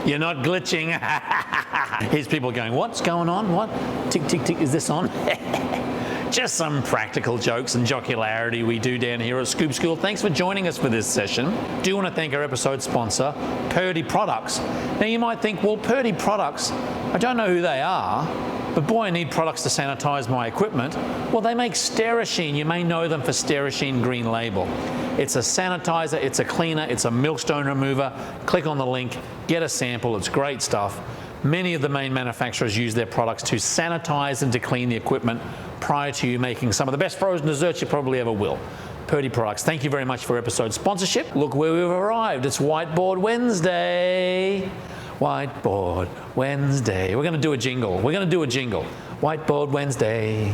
You're not glitching. Here's people going, what's going on? What? Tick, tick, tick, is this on? Just some practical jokes and jocularity we do down here at Scoop School. Thanks for joining us for this session. Do want to thank our episode sponsor, Purdy Products. Now you might think, well, Purdy Products, I don't know who they are, but boy, I need products to sanitize my equipment. Well, they make Sterasheen. You may know them for Sterasheen Green Label. It's a sanitizer, it's a cleaner, it's a milkstone remover. Click on the link, get a sample, it's great stuff. Many of the main manufacturers use their products to sanitize and to clean the equipment prior to you making some of the best frozen desserts you probably ever will. Purdy Products, thank you very much for episode sponsorship. Look where we've arrived, it's Whiteboard Wednesday. Whiteboard Wednesday. We're going to do a jingle. Whiteboard Wednesday.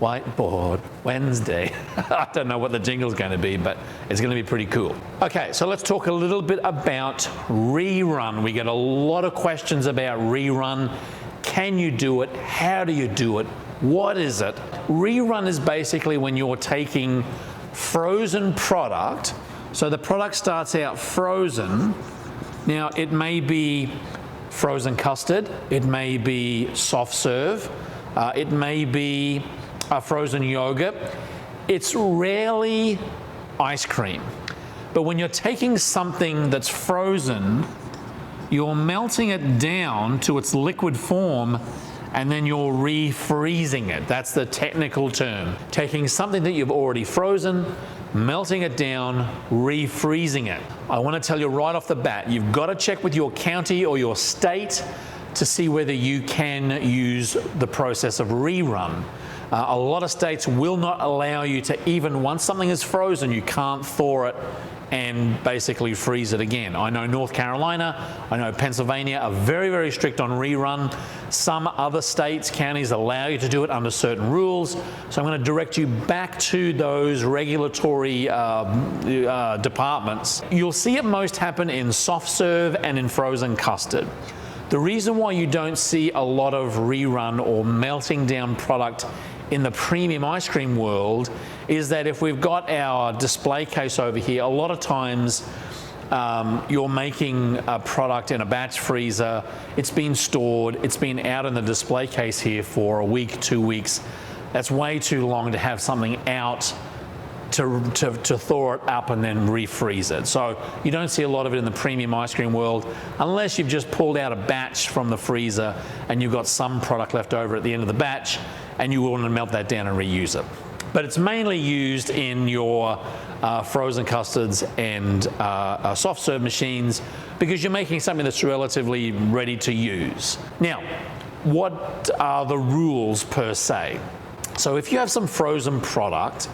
Whiteboard Wednesday. I don't know what the jingle's going to be, but it's going to be pretty cool. Okay, so let's talk a little bit about Rerun. We get a lot of questions about Rerun. Can you do it? How do you do it? What is it? Rerun is basically when you're taking frozen product. So the product starts out frozen. Now, it may be frozen custard, it may be soft serve, it may be frozen yogurt. It's rarely ice cream. But when you're taking something that's frozen, you're melting it down to its liquid form and then you're refreezing it. That's the technical term. Taking something that you've already frozen, melting it down, refreezing it. I want to tell you right off the bat, you've got to check with your county or your state to see whether you can use the process of Rerun. A lot of states will not allow you to, even once something is frozen, you can't thaw it and basically freeze it again. I know North Carolina, I know Pennsylvania are very, very strict on Rerun. Some other states, counties allow you to do it under certain rules. So I'm going to direct you back to those regulatory departments. You'll see it most happen in soft serve and in frozen custard. The reason why you don't see a lot of Rerun or melting down product in the premium ice cream world is that if we've got our display case over here, a lot of times you're making a product in a batch freezer, it's been stored, it's been out in the display case here for a week, 2 weeks. That's way too long to have something out to thaw it up and then refreeze it. So you don't see a lot of it in the premium ice cream world unless you've just pulled out a batch from the freezer and you've got some product left over at the end of the batch and you want to melt that down and reuse it. But it's mainly used in your frozen custards and soft serve machines because you're making something that's relatively ready to use. Now, what are the rules per se? So if you have some frozen product,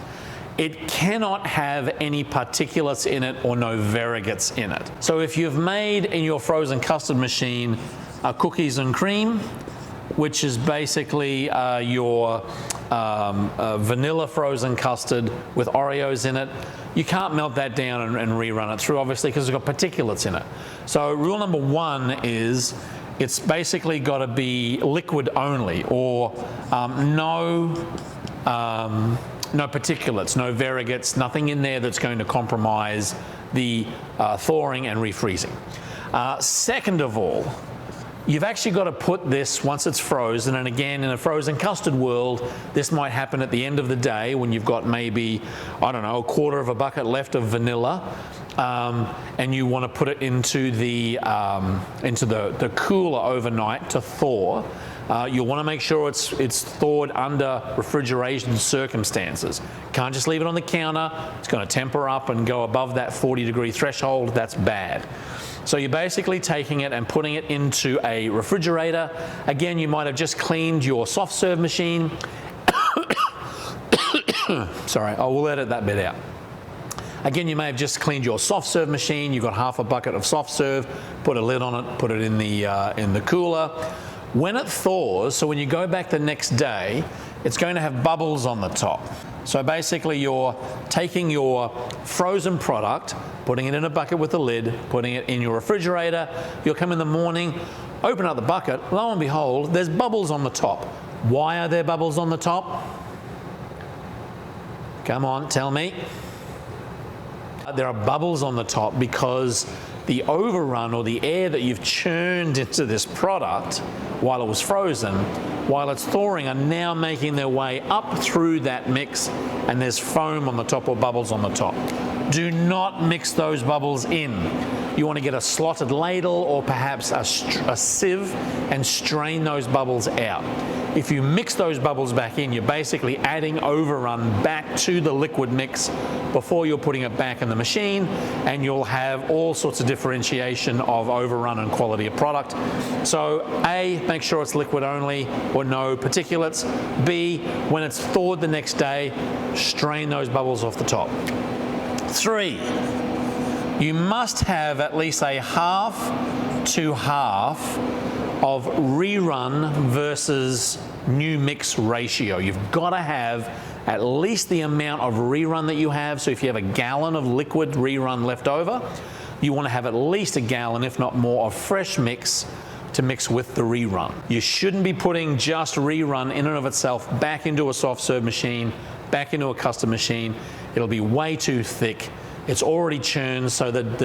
it cannot have any particulates in it or no variegates in it. So if you've made in your frozen custard machine cookies and cream, which is basically your vanilla frozen custard with Oreos in it, you can't melt that down and rerun it through, obviously, because it's got particulates in it. So rule number one is it's basically got to be liquid only, or no particulates, no variegates, nothing in there that's going to compromise the thawing and refreezing. Second of all, you've actually got to put this, once it's frozen, and again, in a frozen custard world, this might happen at the end of the day when you've got maybe, I don't know, a quarter of a bucket left of vanilla, and you want to put it into the cooler overnight to thaw. You'll want to make sure it's thawed under refrigeration circumstances. Can't just leave it on the counter. It's going to temper up and go above that 40-degree threshold. That's bad. So you're basically taking it and putting it into a refrigerator. Again, you might have just cleaned your soft serve machine. Sorry, I will edit that bit out. Again, you may have just cleaned your soft serve machine. You've got half a bucket of soft serve. Put a lid on it. Put it in the cooler. When it thaws, so when you go back the next day, it's going to have bubbles on the top. So basically you're taking your frozen product, putting it in a bucket with a lid, putting it in your refrigerator. You'll come in the morning, open up the bucket, lo and behold, there's bubbles on the top. Why are there bubbles on the top? Come on, tell me. There are bubbles on the top because the overrun or the air that you've churned into this product while it was frozen, while it's thawing, are now making their way up through that mix, and there's foam on the top or bubbles on the top. Do not mix those bubbles in. You want to get a slotted ladle or perhaps a sieve and strain those bubbles out. If you mix those bubbles back in, you're basically adding overrun back to the liquid mix before you're putting it back in the machine, and you'll have all sorts of differentiation of overrun and quality of product. So A, make sure it's liquid only or no particulates. B, when it's thawed the next day, strain those bubbles off the top. 3, you must have at least a half to half of rerun versus new mix ratio. You've got to have at least the amount of rerun that you have. So if you have a gallon of liquid rerun left over, you want to have at least a gallon, if not more, of fresh mix to mix with the rerun. You shouldn't be putting just rerun in and of itself back into a soft serve machine, back into a custom machine. It'll be way too thick. It's already churned so that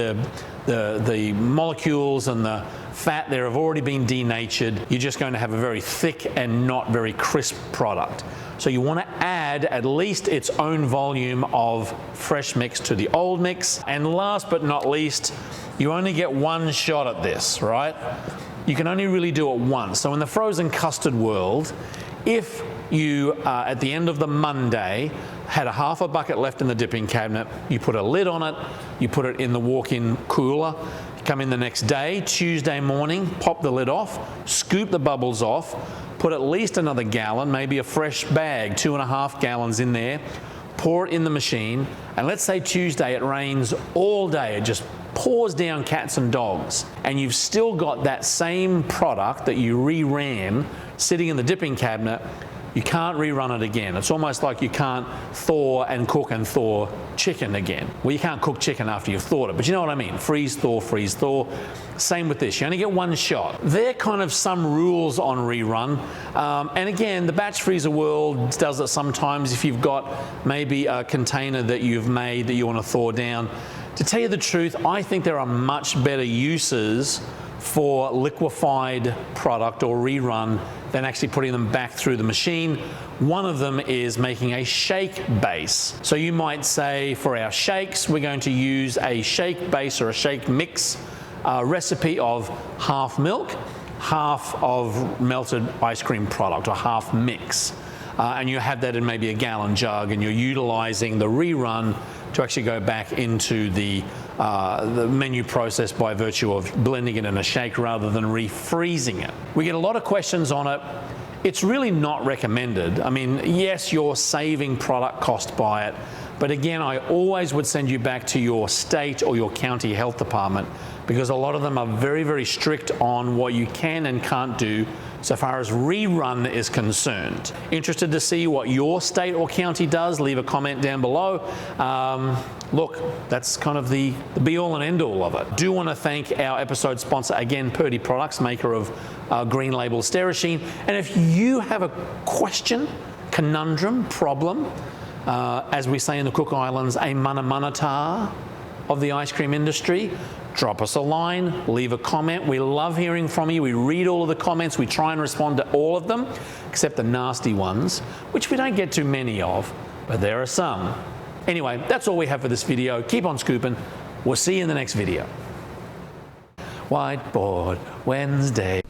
the molecules and the fat there have already been denatured. You're just going to have a very thick and not very crisp product. So you want to add at least its own volume of fresh mix to the old mix. And last but not least, you only get one shot at this, right? You can only really do it once. So in the frozen custard world, if you, at the end of the Monday, had a half a bucket left in the dipping cabinet, you put a lid on it, you put it in the walk-in cooler, come in the next day, Tuesday morning, pop the lid off, scoop the bubbles off, put at least another gallon, maybe a fresh bag, 2.5 gallons in there, pour it in the machine, and let's say Tuesday it rains all day, it just pours down cats and dogs, and you've still got that same product that you re-ran sitting in the dipping cabinet. You can't rerun it again. It's almost like you can't thaw and cook and thaw chicken again. Well, you can't cook chicken after you've thawed it, but you know what I mean. Freeze, thaw, freeze, thaw. Same with this. You only get one shot. They're kind of some rules on rerun. And again, the batch freezer world does it sometimes if you've got maybe a container that you've made that you want to thaw down. To tell you the truth, I think there are much better uses for liquefied product or rerun than actually putting them back through the machine. One of them is making a shake base. So you might say, for our shakes, we're going to use a shake base or a shake mix recipe of half milk, half of melted ice cream product, or half mix. And you have that in maybe a gallon jug, and you're utilizing the rerun to actually go back into the menu process by virtue of blending it in a shake rather than refreezing it. We get a lot of questions on it. It's really not recommended. I mean, yes, you're saving product cost by it, but again, I always would send you back to your state or your county health department, because a lot of them are very, very strict on what you can and can't do so far as rerun is concerned. Interested to see what your state or county does? Leave a comment down below. Look, that's kind of the be-all and end-all of it. Do want to thank our episode sponsor again, Purdy Products, maker of Green Label Sterasheen. And if you have a question, conundrum, problem, as we say in the Cook Islands, a mana-mana-tar of the ice cream industry, drop us a line, leave a comment. We love hearing from you. We read all of the comments. We try and respond to all of them, except the nasty ones, which we don't get too many of, but there are some. Anyway, that's all we have for this video. Keep on scooping. We'll see you in the next video. Whiteboard Wednesday.